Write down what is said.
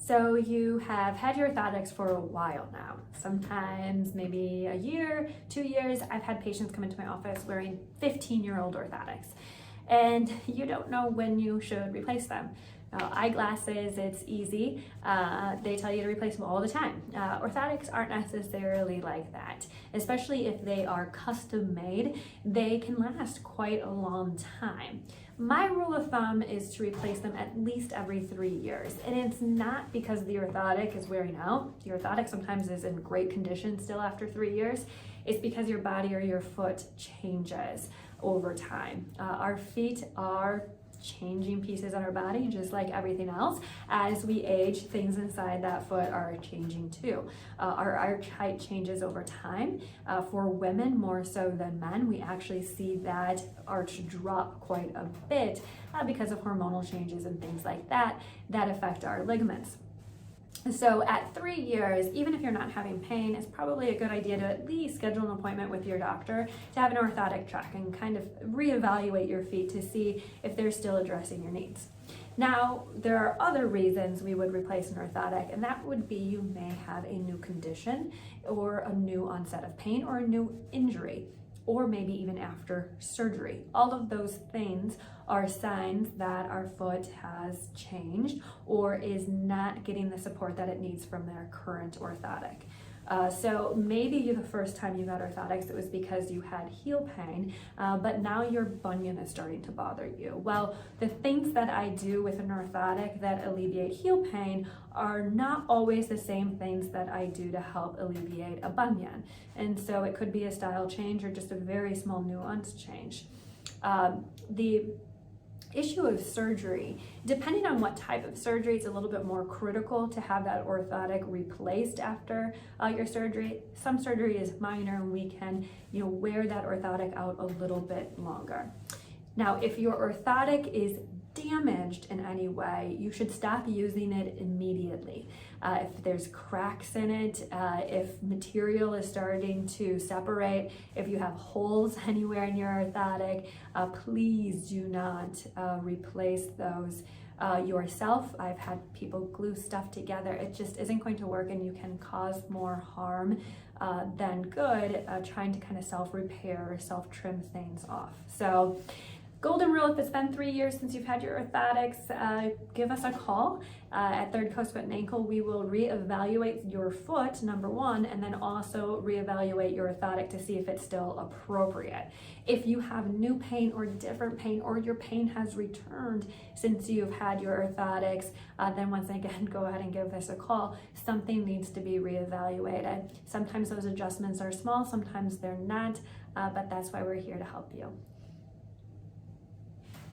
So you have had your orthotics for a while now, sometimes maybe a year, 2 years. I've had patients come into my office wearing 15-year-old orthotics, and you don't know when you should replace them. Eyeglasses, it's easy. They tell you to replace them all the time. Orthotics aren't necessarily like that, especially if they are custom made. They can last quite a long time. My rule of thumb is to replace them at least every 3 years, and it's not because the orthotic is wearing out. The orthotic sometimes is in great condition still after 3 years. It's because your body or your foot changes over time. Our feet are changing pieces on our body, just like everything else. As we age, things inside that foot are changing too. Our arch height changes over time. For women more so than men, we actually see that arch drop quite a bit because of hormonal changes and things like that that affect our ligaments. So at 3 years, even if you're not having pain, it's probably a good idea to at least schedule an appointment with your doctor to have an orthotic check and kind of reevaluate your feet to see if they're still addressing your needs. Now, there are other reasons we would replace an orthotic, and that would be you may have a new condition or a new onset of pain or a new injury, or maybe even after surgery. All of those things are signs that our foot has changed or is not getting the support that it needs from their current orthotic. So maybe the first time you got orthotics, it was because you had heel pain, but now your bunion is starting to bother you. Well, the things that I do with an orthotic that alleviate heel pain are not always the same things that I do to help alleviate a bunion. And so it could be a style change or just a very small nuance change. The issue of surgery, depending on what type of surgery, it's a little bit more critical to have that orthotic replaced after your surgery. Some surgery is minor and we can wear that orthotic out a little bit longer. Now, if your orthotic is damaged in any way, you should stop using it immediately. If there's cracks in it, if material is starting to separate, if you have holes anywhere in your orthotic, please do not replace those yourself. I've had people glue stuff together. It just isn't going to work, and you can cause more harm than good trying to kind of self-repair or self-trim things off. So golden rule, if it's been 3 years since you've had your orthotics, give us a call. At Third Coast Foot and Ankle, we will reevaluate your foot, number one, and then also reevaluate your orthotic to see if it's still appropriate. If you have new pain or different pain, or your pain has returned since you've had your orthotics, then once again, go ahead and give us a call. Something needs to be reevaluated. Sometimes those adjustments are small, sometimes they're not, but that's why we're here to help you.